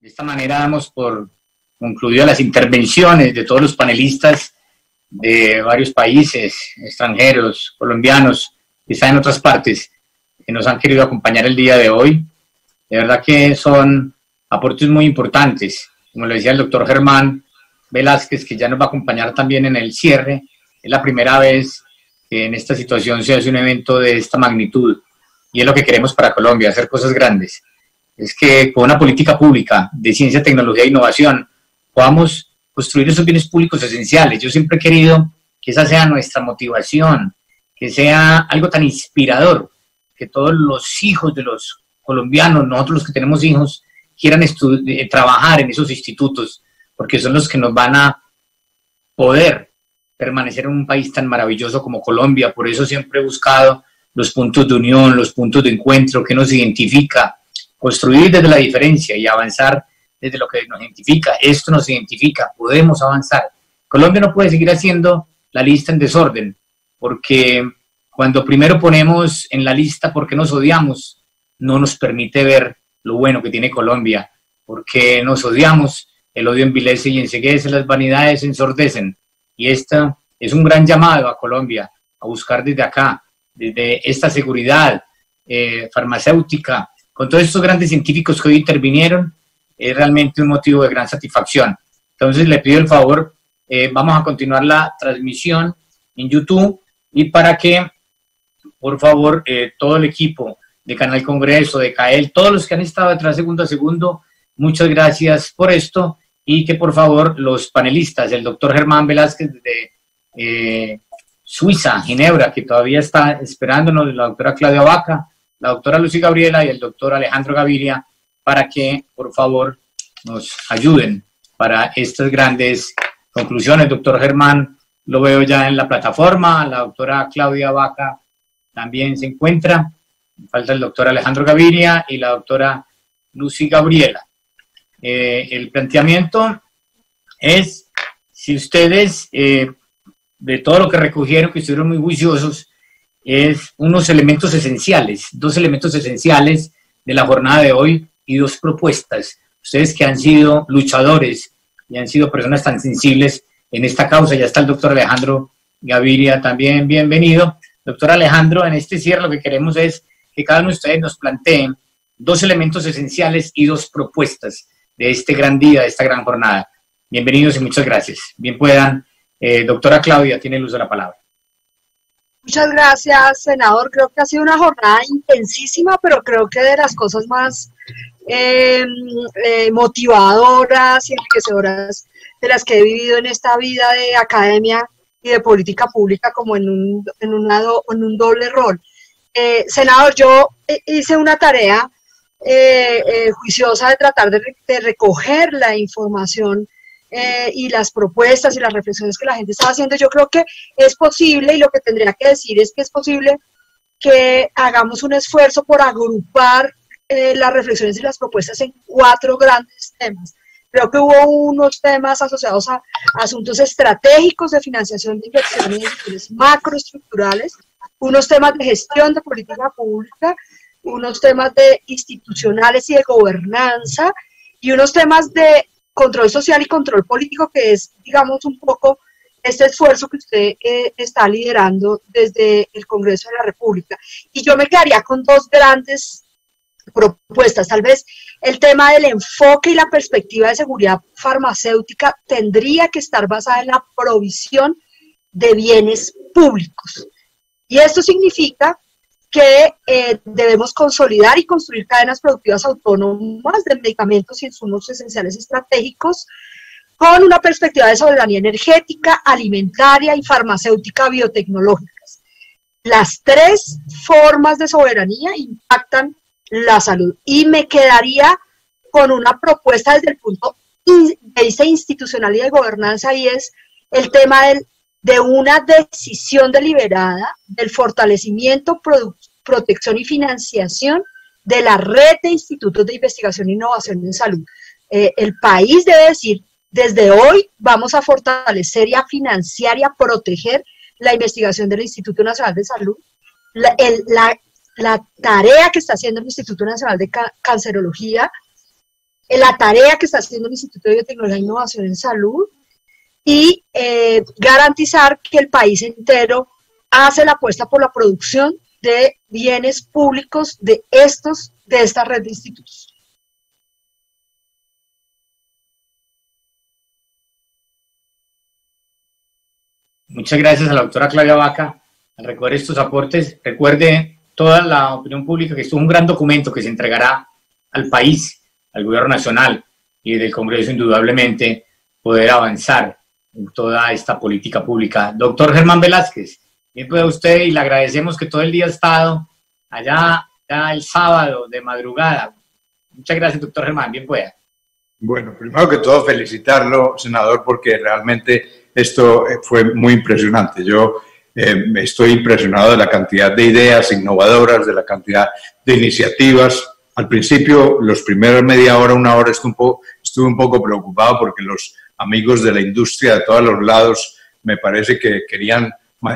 De esta manera damos por concluidas las intervenciones de todos los panelistas de varios países extranjeros, colombianos, que están en otras partes, que nos han querido acompañar el día de hoy. De verdad que son aportes muy importantes. Como le decía el doctor Germán Velázquez, que ya nos va a acompañar también en el cierre. Es la primera vez que en esta situación se hace un evento de esta magnitud. Y es lo que queremos para Colombia, hacer cosas grandes. Es que con una política pública de ciencia, tecnología e innovación podamos construir esos bienes públicos esenciales. Yo siempre he querido que esa sea nuestra motivación, que sea algo tan inspirador, que todos los hijos de los colombianos, nosotros los que tenemos hijos, quieran trabajar en esos institutos, porque son los que nos van a poder permanecer en un país tan maravilloso como Colombia. Por eso siempre he buscado los puntos de unión, los puntos de encuentro que nos identifica, construir desde la diferencia y avanzar desde lo que nos identifica. Esto nos identifica, podemos avanzar. Colombia no puede seguir haciendo la lista en desorden, porque cuando primero ponemos en la lista porque nos odiamos, no nos permite ver lo bueno que tiene Colombia, porque nos odiamos, el odio envilece y enceguece, las vanidades ensordecen. Y esta es un gran llamado a Colombia, a buscar desde acá, desde esta seguridad farmacéutica, con todos estos grandes científicos que hoy intervinieron, es realmente un motivo de gran satisfacción. Entonces le pido el favor, vamos a continuar la transmisión en YouTube, y para que, por favor, todo el equipo de Canal Congreso, de CAEL, todos los que han estado detrás segundo a segundo, muchas gracias por esto, y que por favor los panelistas, el doctor Germán Velázquez de Suiza, Ginebra, que todavía está esperándonos, la doctora Claudia Vaca, la doctora Lucy Gabriela y el doctor Alejandro Gaviria, para que, por favor, nos ayuden para estas grandes conclusiones. Doctor Germán, lo veo ya en la plataforma, la doctora Claudia Vaca también se encuentra, falta el doctor Alejandro Gaviria y la doctora Lucy Gabriela. El planteamiento es, si ustedes, de todo lo que recogieron, que estuvieron muy juiciosos, es unos elementos esenciales, dos elementos esenciales de la jornada de hoy y dos propuestas. Ustedes que han sido luchadores y han sido personas tan sensibles en esta causa, ya está el doctor Alejandro Gaviria también, bienvenido. Doctor Alejandro, en este cierre lo que queremos es que cada uno de ustedes nos planteen dos elementos esenciales y dos propuestas de este gran día, de esta gran jornada. Bienvenidos y muchas gracias. Bien puedan. Doctora Claudia, tiene el uso de la palabra. Muchas gracias, senador. Creo que ha sido una jornada intensísima, pero creo que de las cosas más motivadoras y enriquecedoras de las que he vivido en esta vida de academia y de política pública, como en un doble rol. Senador, yo hice una tarea juiciosa de tratar de recoger la información y las propuestas y las reflexiones que la gente está haciendo. Yo creo que es posible, y lo que tendría que decir es que es posible que hagamos un esfuerzo por agrupar las reflexiones y las propuestas en 4 grandes temas. Creo que hubo unos temas asociados a asuntos estratégicos de financiación de inversiones y decisiones macroestructurales, unos temas de gestión de política pública, unos temas de institucionales y de gobernanza, y unos temas de control social y control político, que es, digamos, un poco este esfuerzo que usted está liderando desde el Congreso de la República. Y yo me quedaría con 2 grandes propuestas. Tal vez el tema del enfoque y la perspectiva de seguridad farmacéutica tendría que estar basada en la provisión de bienes públicos. Y esto significa que debemos consolidar y construir cadenas productivas autónomas de medicamentos y insumos esenciales estratégicos con una perspectiva de soberanía energética, alimentaria y farmacéutica biotecnológicas. Las 3 formas de soberanía impactan la salud. Y me quedaría con una propuesta desde el punto de vista institucional y de gobernanza, y es el tema de una decisión deliberada del fortalecimiento, protección y financiación de la red de institutos de investigación e innovación en salud. El país debe decir, desde hoy vamos a fortalecer y a financiar y a proteger la investigación del Instituto Nacional de Salud, la tarea que está haciendo el Instituto Nacional de Cancerología, la tarea que está haciendo el Instituto de Biotecnología e Innovación en Salud y garantizar que el país entero hace la apuesta por la producción de bienes públicos de esta red de institutos. Muchas gracias a la doctora Claudia Vaca. Al recoger estos aportes, recuerde toda la opinión pública que esto es un gran documento que se entregará al país, al gobierno nacional y del Congreso, indudablemente, poder avanzar en toda esta política pública. Doctor Germán Velázquez, bien puede usted, y le agradecemos que todo el día ha estado allá ya el sábado de madrugada. Muchas gracias, doctor Germán, bien pueda. Bueno, primero que todo felicitarlo, senador, porque realmente esto fue muy impresionante. Yo estoy impresionado de la cantidad de ideas innovadoras, de la cantidad de iniciativas. Al principio, los primeros media hora, una hora, estuve un poco preocupado porque los amigos de la industria de todos los lados me parece que querían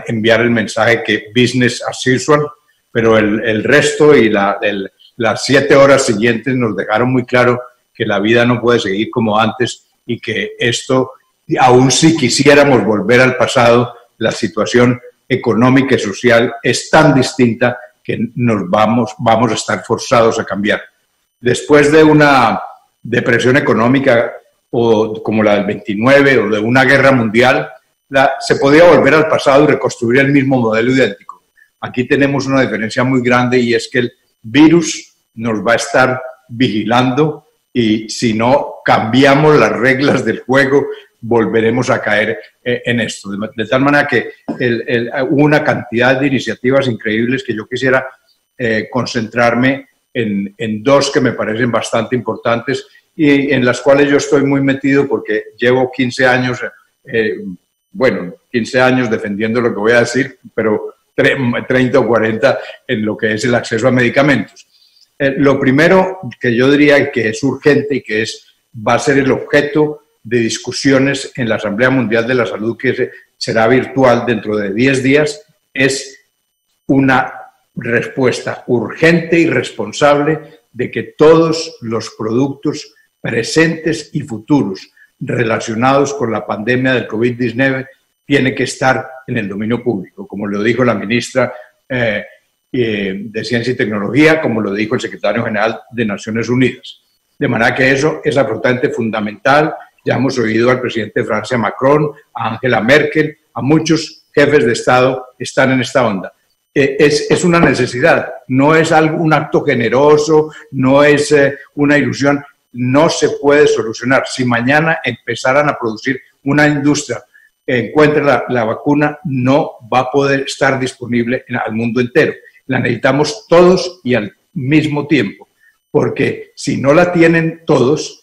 enviar el mensaje que business as usual, pero el resto y las 7 horas siguientes nos dejaron muy claro que la vida no puede seguir como antes y que esto, aun si quisiéramos volver al pasado, la situación económica y social es tan distinta que vamos a estar forzados a cambiar. Después de una depresión económica o como la del 29 o de una guerra mundial, se podía volver al pasado y reconstruir el mismo modelo idéntico. Aquí tenemos una diferencia muy grande y es que el virus nos va a estar vigilando y si no cambiamos las reglas del juego, volveremos a caer en esto. De tal manera que hubo una cantidad de iniciativas increíbles que yo quisiera concentrarme en dos que me parecen bastante importantes y en las cuales yo estoy muy metido porque llevo 15 años, 15 años defendiendo lo que voy a decir, pero 30 o 40 en lo que es el acceso a medicamentos. Lo primero que yo diría que es urgente y que va a ser el objeto de discusiones en la Asamblea Mundial de la Salud, que será virtual dentro de 10 días, es una respuesta urgente y responsable de que todos los productos presentes y futuros relacionados con la pandemia del COVID-19 tienen que estar en el dominio público, como lo dijo la ministra de Ciencia y Tecnología, como lo dijo el secretario general de Naciones Unidas. De manera que eso es absolutamente fundamental. Ya hemos oído al presidente de Francia, Macron, a Angela Merkel, a muchos jefes de Estado están en esta onda. Es una necesidad, no es un acto generoso, no es una ilusión, no se puede solucionar. Si mañana empezaran a producir una industria que encuentre la vacuna, no va a poder estar disponible al mundo entero. La necesitamos todos y al mismo tiempo, porque si no la tienen todos,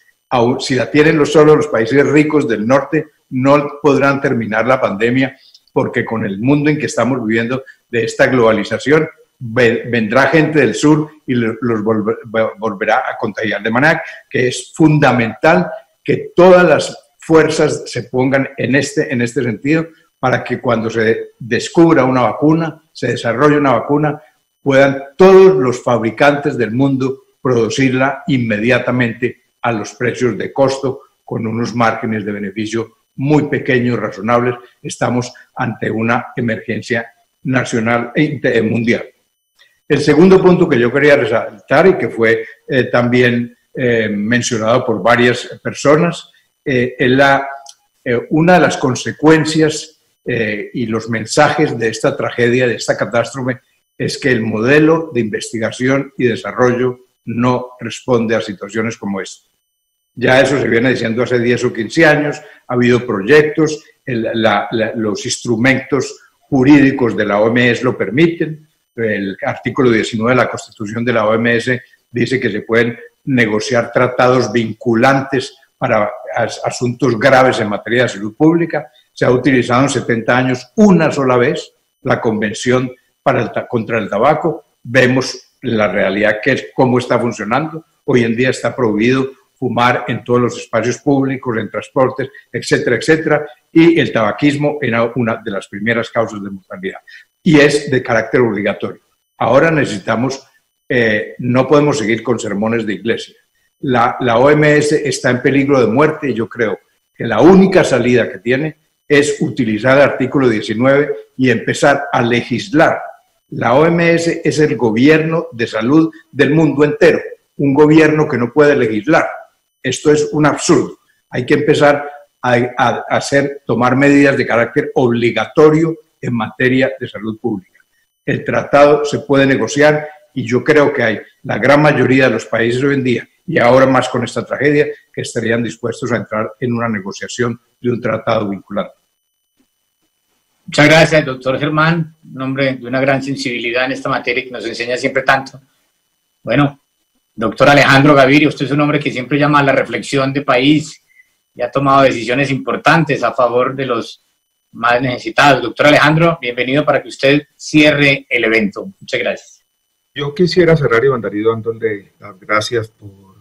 si la tienen solo los países ricos del norte, no podrán terminar la pandemia, porque con el mundo en que estamos viviendo de esta globalización, vendrá gente del sur y los volverá a contagiar. De manera que es fundamental que todas las fuerzas se pongan en este sentido para que cuando se descubra una vacuna, se desarrolle una vacuna, puedan todos los fabricantes del mundo producirla inmediatamente a los precios de costo con unos márgenes de beneficio muy pequeños, razonables. Estamos ante una emergencia nacional e mundial. El segundo punto que yo quería resaltar y que fue también mencionado por varias personas es una de las consecuencias y los mensajes de esta tragedia, de esta catástrofe, es que el modelo de investigación y desarrollo no responde a situaciones como esta. Ya eso se viene diciendo hace 10 o 15 años, ha habido proyectos, los instrumentos jurídicos de la OMS lo permiten, el artículo 19 de la Constitución de la OMS dice que se pueden negociar tratados vinculantes para asuntos graves en materia de salud pública. Se ha utilizado en 70 años una sola vez la Convención contra el Tabaco. Vemos la realidad que es cómo está funcionando. Hoy en día está prohibido fumar en todos los espacios públicos, en transportes, etcétera, etcétera, y el tabaquismo era una de las primeras causas de mortalidad y es de carácter obligatorio. Ahora necesitamos, no podemos seguir con sermones de iglesia. La OMS está en peligro de muerte y yo creo que la única salida que tiene es utilizar el artículo 19 y empezar a legislar. La OMS es el gobierno de salud del mundo entero, un gobierno que no puede legislar. Esto es un absurdo. Hay que empezar a tomar medidas de carácter obligatorio en materia de salud pública. El tratado se puede negociar y yo creo que hay la gran mayoría de los países hoy en día, y ahora más con esta tragedia, que estarían dispuestos a entrar en una negociación de un tratado vinculante. Muchas gracias, doctor Germán, un hombre de una gran sensibilidad en esta materia que nos enseña siempre tanto. Bueno, doctor Alejandro Gaviria, usted es un hombre que siempre llama a la reflexión de país y ha tomado decisiones importantes a favor de los más necesitados. Doctor Alejandro, bienvenido para que usted cierre el evento. Muchas gracias. Yo quisiera cerrar, Iván Darío, dándole las gracias por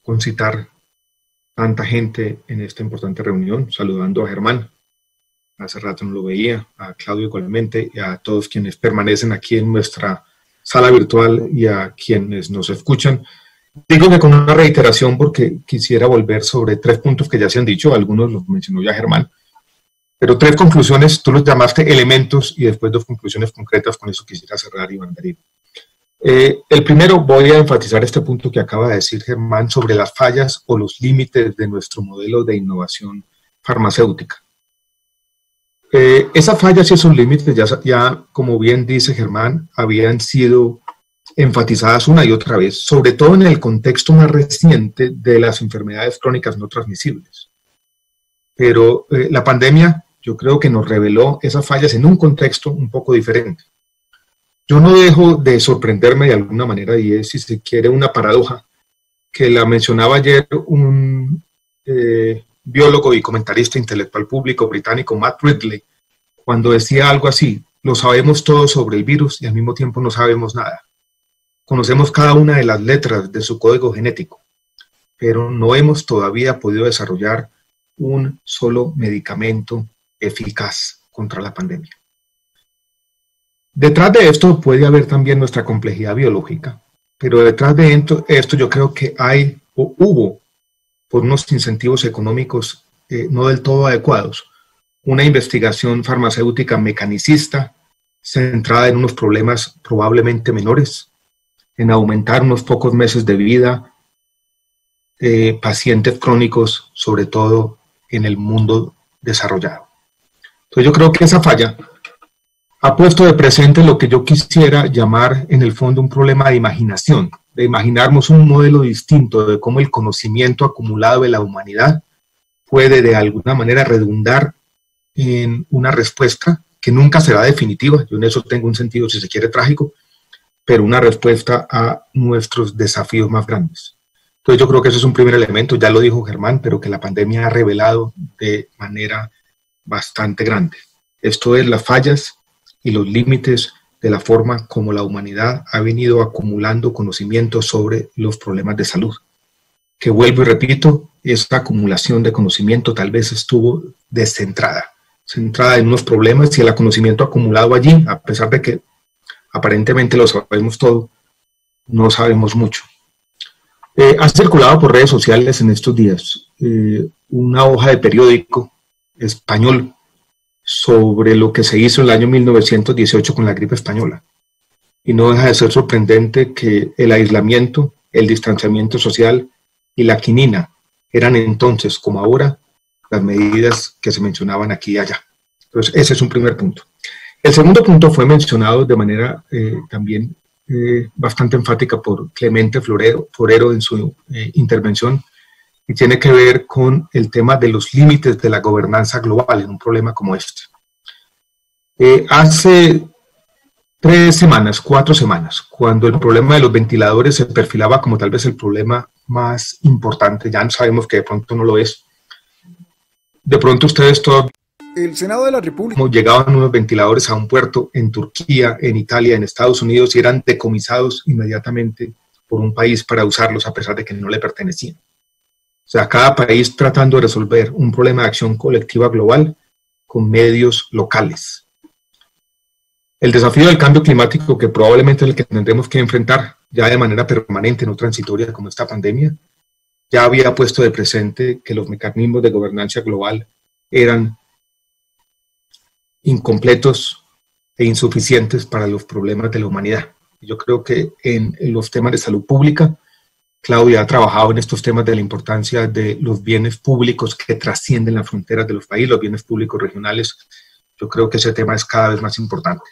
concitar tanta gente en esta importante reunión, saludando a Germán, hace rato no lo veía, a Claudio igualmente, y a todos quienes permanecen aquí en nuestra sala virtual y a quienes nos escuchan. Digo que con una reiteración porque quisiera volver sobre 3 puntos que ya se han dicho, algunos los mencionó ya Germán, pero 3 conclusiones, tú los llamaste elementos, y después 2 conclusiones concretas, con eso quisiera cerrar, Iván Darío. El primero, voy a enfatizar este punto que acaba de decir Germán sobre las fallas o los límites de nuestro modelo de innovación farmacéutica. Esas fallas y esos límites ya, como bien dice Germán, habían sido enfatizadas una y otra vez, sobre todo en el contexto más reciente de las enfermedades crónicas no transmisibles. Pero la pandemia, yo creo que nos reveló esas fallas en un contexto un poco diferente. Yo no dejo de sorprenderme de alguna manera, y es, si se quiere, una paradoja, que la mencionaba ayer un biólogo y comentarista intelectual público británico, Matt Ridley, cuando decía algo así: lo sabemos todo sobre el virus y al mismo tiempo no sabemos nada. Conocemos cada una de las letras de su código genético, pero no hemos todavía podido desarrollar un solo medicamento eficaz contra la pandemia. Detrás de esto puede haber también nuestra complejidad biológica, pero detrás de esto yo creo que hay o hubo, por unos incentivos económicos no del todo adecuados, una investigación farmacéutica mecanicista centrada en unos problemas probablemente menores, en aumentar unos pocos meses de vida de pacientes crónicos, sobre todo en el mundo desarrollado. Entonces yo creo que esa falla ha puesto de presente lo que yo quisiera llamar en el fondo un problema de imaginación, de imaginarnos un modelo distinto de cómo el conocimiento acumulado de la humanidad puede de alguna manera redundar en una respuesta que nunca será definitiva. Yo en eso tengo un sentido, si se quiere, trágico, pero una respuesta a nuestros desafíos más grandes. Entonces yo creo que ese es un primer elemento, ya lo dijo Germán, pero que la pandemia ha revelado de manera bastante grande. Esto es las fallas y los límites de la forma como la humanidad ha venido acumulando conocimiento sobre los problemas de salud. Que vuelvo y repito, esta acumulación de conocimiento tal vez estuvo descentrada, centrada en unos problemas, y el conocimiento acumulado allí, a pesar de que aparentemente lo sabemos todo, no sabemos mucho. Ha circulado por redes sociales en estos días una hoja de periódico español sobre lo que se hizo en el año 1918 con la gripe española. Y no deja de ser sorprendente que el aislamiento, el distanciamiento social y la quinina eran entonces, como ahora, las medidas que se mencionaban aquí y allá. Entonces, ese es un primer punto. El segundo punto fue mencionado de manera también bastante enfática por Clemente Forero en su intervención, y tiene que ver con el tema de los límites de la gobernanza global en un problema como este. Hace 4 semanas, cuando el problema de los ventiladores se perfilaba como tal vez el problema más importante, ya sabemos que de pronto no lo es, de pronto ustedes todos... El Senado de la República... Llegaban unos ventiladores a un puerto en Turquía, en Italia, en Estados Unidos, y eran decomisados inmediatamente por un país para usarlos a pesar de que no le pertenecían. O sea, cada país tratando de resolver un problema de acción colectiva global con medios locales. El desafío del cambio climático, que probablemente es el que tendremos que enfrentar ya de manera permanente, no transitoria como esta pandemia, ya había puesto de presente que los mecanismos de gobernanza global eran incompletos e insuficientes para los problemas de la humanidad. Yo creo que en los temas de salud pública, Claudia ha trabajado en estos temas de la importancia de los bienes públicos que trascienden las fronteras de los países, los bienes públicos regionales. Yo creo que ese tema es cada vez más importante.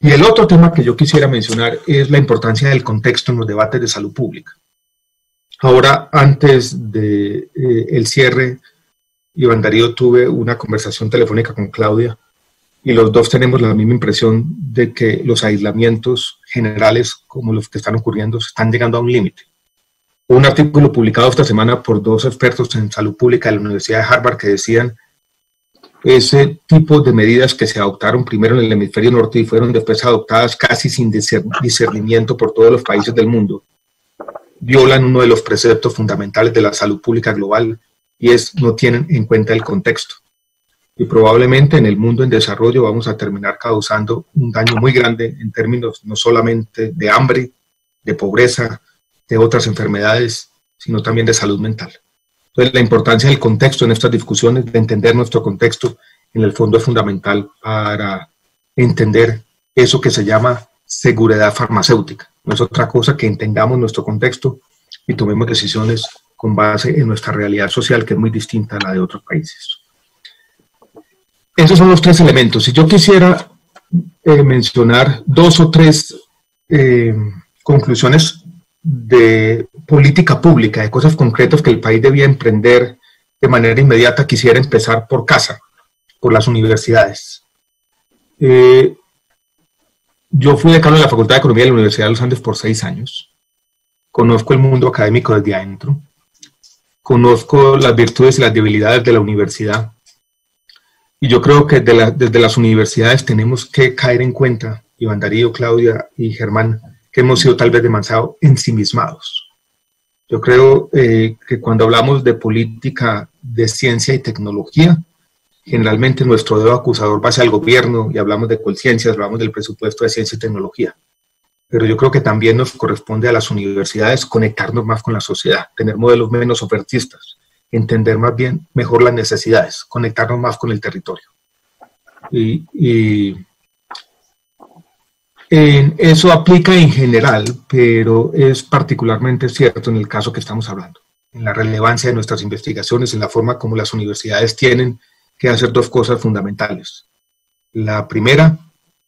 Y el otro tema que yo quisiera mencionar es la importancia del contexto en los debates de salud pública. Ahora, antes del cierre, Iván Darío, tuve una conversación telefónica con Claudia y los dos tenemos la misma impresión de que los aislamientos generales como los que están ocurriendo están llegando a un límite. Un artículo publicado esta semana por dos expertos en salud pública de la Universidad de Harvard que decían ese tipo de medidas que se adoptaron primero en el hemisferio norte y fueron después adoptadas casi sin discernimiento por todos los países del mundo, violan uno de los preceptos fundamentales de la salud pública global y no tienen en cuenta el contexto. Y probablemente en el mundo en desarrollo vamos a terminar causando un daño muy grande en términos no solamente de hambre, de pobreza, de otras enfermedades, sino también de salud mental. Entonces la importancia del contexto en estas discusiones, de entender nuestro contexto, en el fondo es fundamental para entender eso que se llama seguridad farmacéutica. No es otra cosa que entendamos nuestro contexto y tomemos decisiones con base en nuestra realidad social, que es muy distinta a la de otros países. Esos son los tres elementos. Si yo quisiera mencionar dos o tres conclusiones de política pública, de cosas concretas que el país debía emprender de manera inmediata, quisiera empezar por casa, por las universidades. Yo fui decano de la Facultad de Economía de la Universidad de los Andes por 6 años. Conozco el mundo académico desde adentro. Conozco las virtudes y las debilidades de la universidad. Y yo creo que desde las universidades tenemos que caer en cuenta, Iván Darío, Claudia y Germán, que hemos sido tal vez demasiado ensimismados. Yo creo que cuando hablamos de política de ciencia y tecnología, generalmente nuestro dedo acusador va hacia el gobierno y hablamos de Colciencias, hablamos del presupuesto de ciencia y tecnología. Pero yo creo que también nos corresponde a las universidades conectarnos más con la sociedad, tener modelos menos ofertistas, entender más bien, mejor las necesidades, conectarnos más con el territorio. Y eso aplica en general, pero es particularmente cierto en el caso que estamos hablando, en la relevancia de nuestras investigaciones, en la forma como las universidades tienen que hacer dos cosas fundamentales. La primera,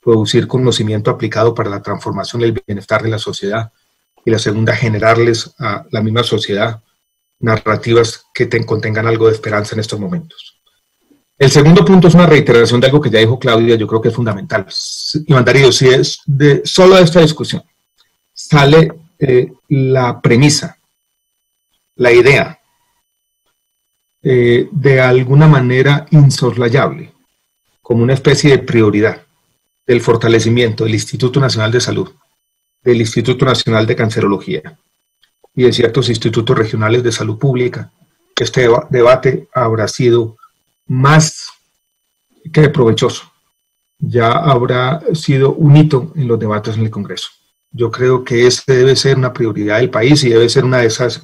producir conocimiento aplicado para la transformación y el bienestar de la sociedad. Y la segunda, generarles a la misma sociedad narrativas que contengan algo de esperanza en estos momentos. El segundo punto es una reiteración de algo que ya dijo Claudia, yo creo que es fundamental. Iván Darío, si es solo de esta discusión sale la premisa, la idea, de alguna manera insoslayable, como una especie de prioridad del fortalecimiento del Instituto Nacional de Salud, del Instituto Nacional de Cancerología y de ciertos institutos regionales de salud pública, este debate habrá sido más que provechoso. Ya habrá sido un hito en los debates en el Congreso. Yo creo que ese debe ser una prioridad del país y debe ser una de esas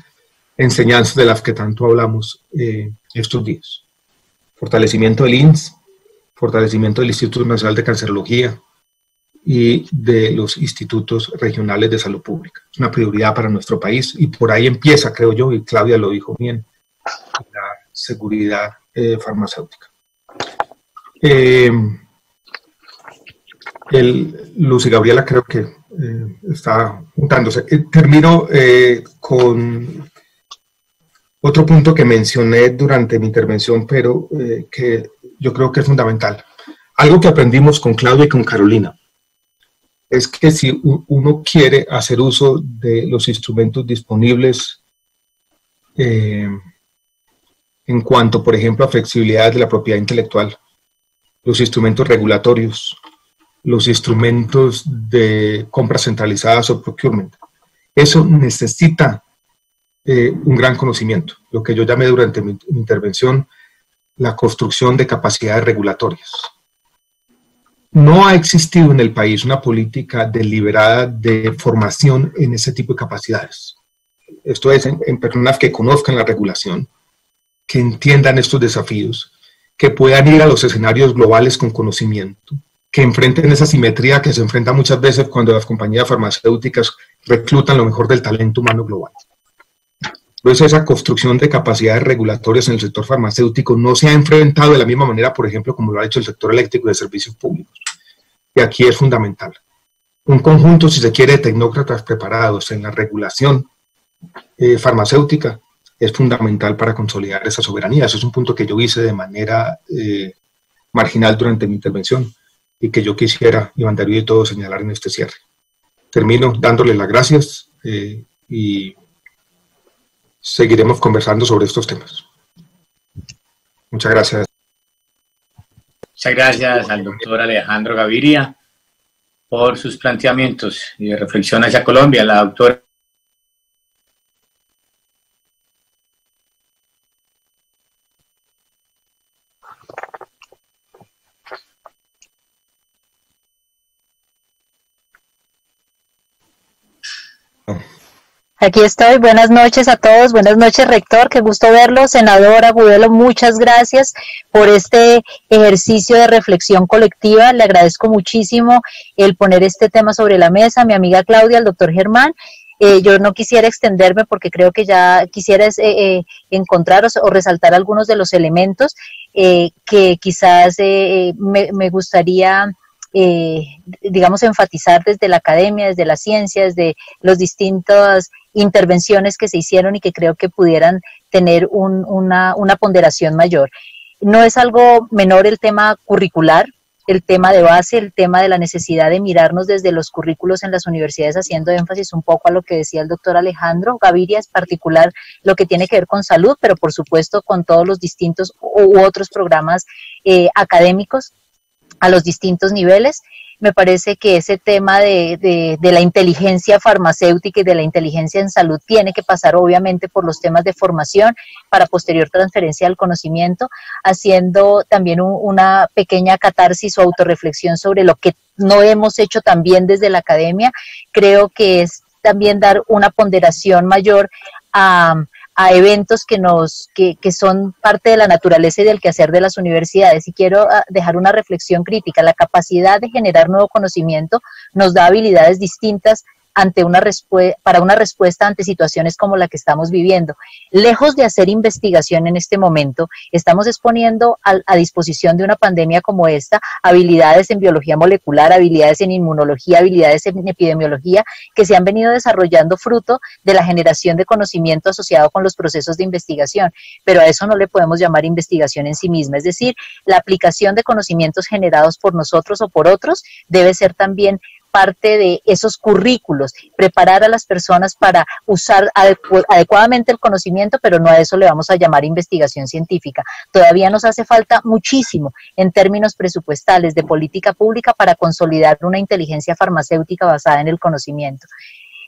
enseñanzas de las que tanto hablamos estos días. Fortalecimiento del INS, fortalecimiento del Instituto Nacional de Cancerología y de los institutos regionales de salud pública. Es una prioridad para nuestro país y por ahí empieza, creo yo, y Claudia lo dijo bien, la seguridad farmacéutica. Luz y Gabriela creo que está juntándose. Termino con otro punto que mencioné durante mi intervención, pero que yo creo que es fundamental. Algo que aprendimos con Claudia y con Carolina es que si uno quiere hacer uso de los instrumentos disponibles en cuanto, por ejemplo, a flexibilidad de la propiedad intelectual, los instrumentos regulatorios, los instrumentos de compras centralizadas o procurement, eso necesita un gran conocimiento, lo que yo llamé durante mi intervención la construcción de capacidades regulatorias. No ha existido en el país una política deliberada de formación en ese tipo de capacidades. esto es en personas que conozcan la regulación, que entiendan estos desafíos, que puedan ir a los escenarios globales con conocimiento, que enfrenten esa simetría que se enfrenta muchas veces cuando las compañías farmacéuticas reclutan lo mejor del talento humano global. Entonces, esa construcción de capacidades regulatorias en el sector farmacéutico no se ha enfrentado de la misma manera, por ejemplo, como lo ha hecho el sector eléctrico y de servicios públicos. Y aquí es fundamental. Un conjunto, si se quiere, de tecnócratas preparados en la regulación farmacéutica es fundamental para consolidar esa soberanía. Eso es un punto que yo hice de manera marginal durante mi intervención y que yo quisiera, Iván Darío y todos, señalar en este cierre. Termino dándoles las gracias y seguiremos conversando sobre estos temas. Muchas gracias. Muchas gracias al doctor Alejandro Gaviria por sus planteamientos y de reflexión hacia Colombia. La doctora Aquí estoy, buenas noches a todos, buenas noches rector, qué gusto verlo, senador Agudelo, muchas gracias por este ejercicio de reflexión colectiva, le agradezco muchísimo el poner este tema sobre la mesa, mi amiga Claudia, el doctor Germán. Yo no quisiera extenderme porque creo que ya quisiera encontrar o resaltar algunos de los elementos que quizás me gustaría digamos enfatizar desde la academia, desde la ciencia, desde las distintas intervenciones que se hicieron y que creo que pudieran tener una ponderación mayor. No es algo menor el tema curricular, el tema de base, el tema de la necesidad de mirarnos desde los currículos en las universidades, haciendo énfasis un poco a lo que decía el doctor Alejandro Gaviria, en particular lo que tiene que ver con salud, pero por supuesto con todos los distintos u otros programas académicos a los distintos niveles. Me parece que ese tema de la inteligencia farmacéutica y de la inteligencia en salud tiene que pasar obviamente por los temas de formación para posterior transferencia del conocimiento, haciendo también una pequeña catarsis o autorreflexión sobre lo que no hemos hecho también desde la academia. Creo que es también dar una ponderación mayor a eventos que son parte de la naturaleza y del quehacer de las universidades. Y quiero dejar una reflexión crítica. La capacidad de generar nuevo conocimiento nos da habilidades distintas para una respuesta ante situaciones como la que estamos viviendo. Lejos de hacer investigación en este momento, estamos exponiendo a disposición de una pandemia como esta habilidades en biología molecular, habilidades en inmunología, habilidades en epidemiología que se han venido desarrollando fruto de la generación de conocimiento asociado con los procesos de investigación, pero a eso no le podemos llamar investigación en sí misma, es decir, la aplicación de conocimientos generados por nosotros o por otros debe ser también parte de esos currículos, preparar a las personas para usar adecuadamente el conocimiento, pero no a eso le vamos a llamar investigación científica. Todavía nos hace falta muchísimo en términos presupuestales de política pública para consolidar una inteligencia farmacéutica basada en el conocimiento.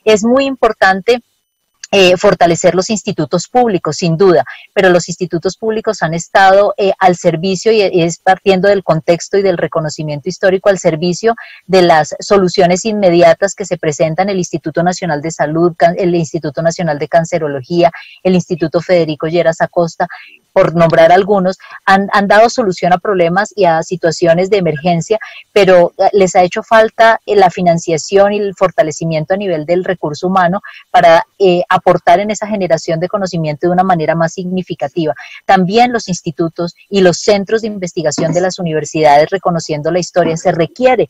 Es muy importante fortalecer los institutos públicos, sin duda, pero los institutos públicos han estado al servicio, y es partiendo del contexto y del reconocimiento histórico, al servicio de las soluciones inmediatas que se presentan. El Instituto Nacional de Salud, el Instituto Nacional de Cancerología, el Instituto Federico Lleras Acosta, por nombrar algunos, han dado solución a problemas y a situaciones de emergencia, pero les ha hecho falta la financiación y el fortalecimiento a nivel del recurso humano para aportar en esa generación de conocimiento de una manera más significativa. También los institutos y los centros de investigación de las universidades, reconociendo la historia, se requiere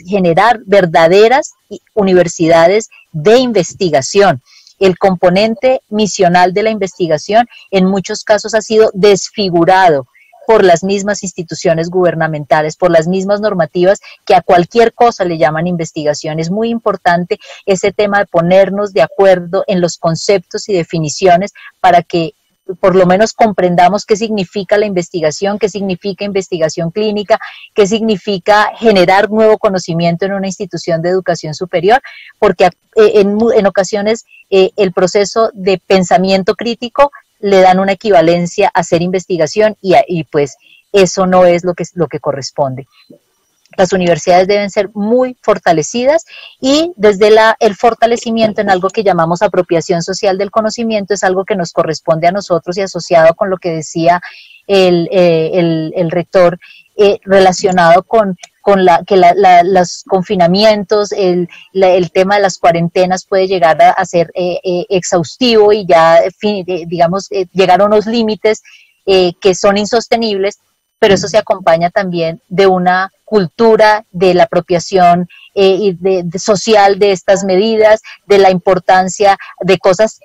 generar verdaderas universidades de investigación. El componente misional de la investigación en muchos casos ha sido desfigurado por las mismas instituciones gubernamentales, por las mismas normativas que a cualquier cosa le llaman investigación. Es muy importante ese tema de ponernos de acuerdo en los conceptos y definiciones para que por lo menos comprendamos qué significa la investigación, qué significa investigación clínica, qué significa generar nuevo conocimiento en una institución de educación superior, porque en ocasiones el proceso de pensamiento crítico le dan una equivalencia a hacer investigación y pues eso no es lo que corresponde. las universidades deben ser muy fortalecidas y desde el fortalecimiento en algo que llamamos apropiación social del conocimiento es algo que nos corresponde a nosotros y asociado con lo que decía el rector, relacionado con los confinamientos, el tema de las cuarentenas puede llegar a ser exhaustivo y ya, digamos, llegar a unos límites que son insostenibles, pero eso se acompaña también de una cultura de la apropiación social de estas medidas, de la importancia de cosas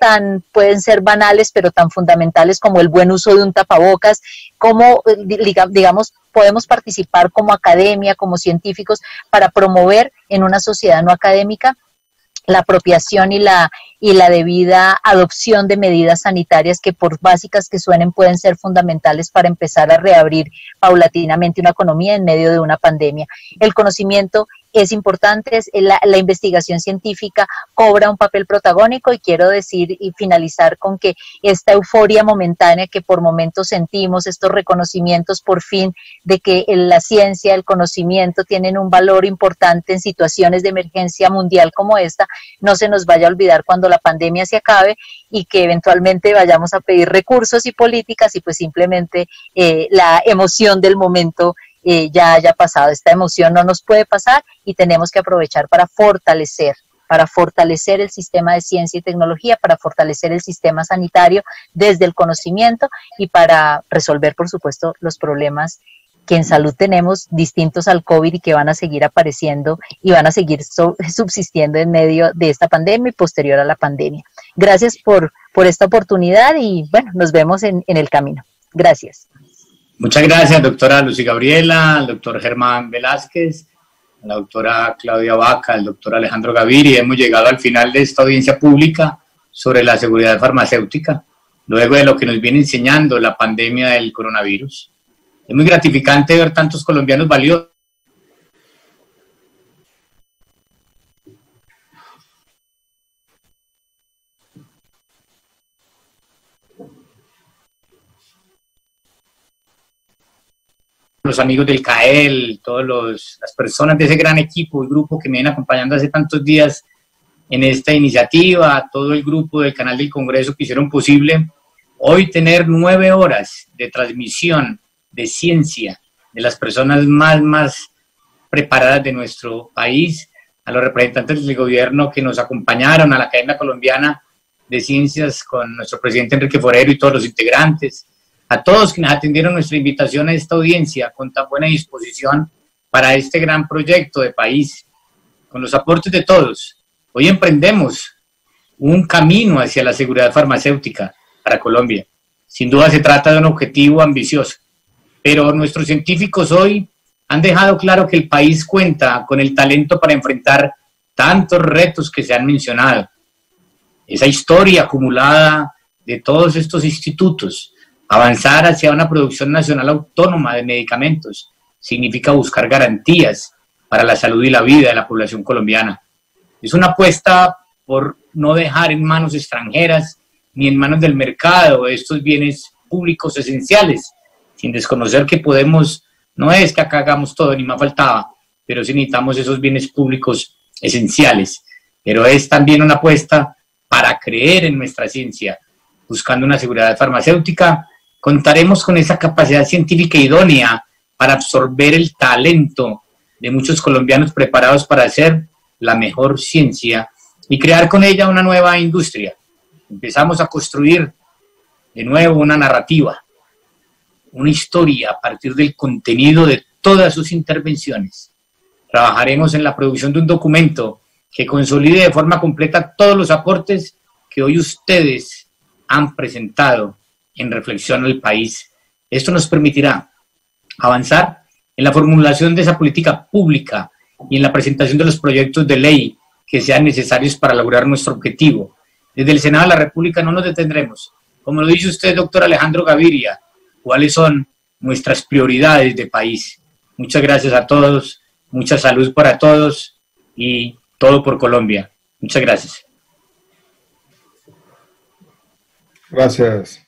pueden ser banales, pero tan fundamentales como el buen uso de un tapabocas, como, digamos, podemos participar como academia, como científicos, para promover en una sociedad no académica la apropiación y la debida adopción de medidas sanitarias que, por básicas que suenen, pueden ser fundamentales para empezar a reabrir paulatinamente una economía en medio de una pandemia. El conocimiento es importante, la investigación científica cobra un papel protagónico, y quiero decir y finalizar con que esta euforia momentánea que por momentos sentimos, estos reconocimientos por fin de que la ciencia, el conocimiento tienen un valor importante en situaciones de emergencia mundial como esta, no se nos vaya a olvidar cuando la pandemia se acabe y que eventualmente vayamos a pedir recursos y políticas y pues simplemente la emoción del momento ya haya pasado. Esta emoción no nos puede pasar y tenemos que aprovechar para fortalecer el sistema de ciencia y tecnología, para fortalecer el sistema sanitario desde el conocimiento y para resolver, por supuesto, los problemas que en salud tenemos distintos al COVID y que van a seguir apareciendo y van a seguir subsistiendo en medio de esta pandemia y posterior a la pandemia. Gracias por esta oportunidad y bueno, nos vemos en el camino. Gracias. Muchas gracias, doctora Lucy Gabriela, al doctor Germán Velázquez, a la doctora Claudia Vaca, al doctor Alejandro Gaviria. Hemos llegado al final de esta audiencia pública sobre la seguridad farmacéutica, luego de lo que nos viene enseñando la pandemia del coronavirus. Es muy gratificante ver tantos colombianos valiosos los amigos del CAEL, todas las personas de ese gran equipo y grupo que me vienen acompañando hace tantos días en esta iniciativa, todo el grupo del canal del Congreso que hicieron posible hoy tener 9 horas de transmisión de ciencia de las personas más preparadas de nuestro país, a los representantes del gobierno que nos acompañaron, a la Academia Colombiana de Ciencias con nuestro presidente Enrique Forero y todos los integrantes, a todos quienes atendieron nuestra invitación a esta audiencia con tan buena disposición para este gran proyecto de país, con los aportes de todos. Hoy emprendemos un camino hacia la seguridad farmacéutica para Colombia. Sin duda se trata de un objetivo ambicioso, pero nuestros científicos hoy han dejado claro que el país cuenta con el talento para enfrentar tantos retos que se han mencionado. Esa historia acumulada de todos estos institutos, avanzar hacia una producción nacional autónoma de medicamentos, significa buscar garantías para la salud y la vida de la población colombiana. Es una apuesta por no dejar en manos extranjeras ni en manos del mercado estos bienes públicos esenciales, sin desconocer que podemos, no es que acá hagamos todo, ni más faltaba, pero sí necesitamos esos bienes públicos esenciales. Pero es también una apuesta para creer en nuestra ciencia, buscando una seguridad farmacéutica. Contaremos con esa capacidad científica idónea para absorber el talento de muchos colombianos preparados para hacer la mejor ciencia y crear con ella una nueva industria. Empezamos a construir de nuevo una narrativa, una historia a partir del contenido de todas sus intervenciones. Trabajaremos en la producción de un documento que consolide de forma completa todos los aportes que hoy ustedes han presentado en reflexión al país. Esto nos permitirá avanzar en la formulación de esa política pública y en la presentación de los proyectos de ley que sean necesarios para lograr nuestro objetivo. Desde el Senado de la República no nos detendremos. Como lo dice usted, doctor Alejandro Gaviria, ¿cuáles son nuestras prioridades de país? Muchas gracias a todos, mucha salud para todos y todo por Colombia. Muchas gracias. Gracias.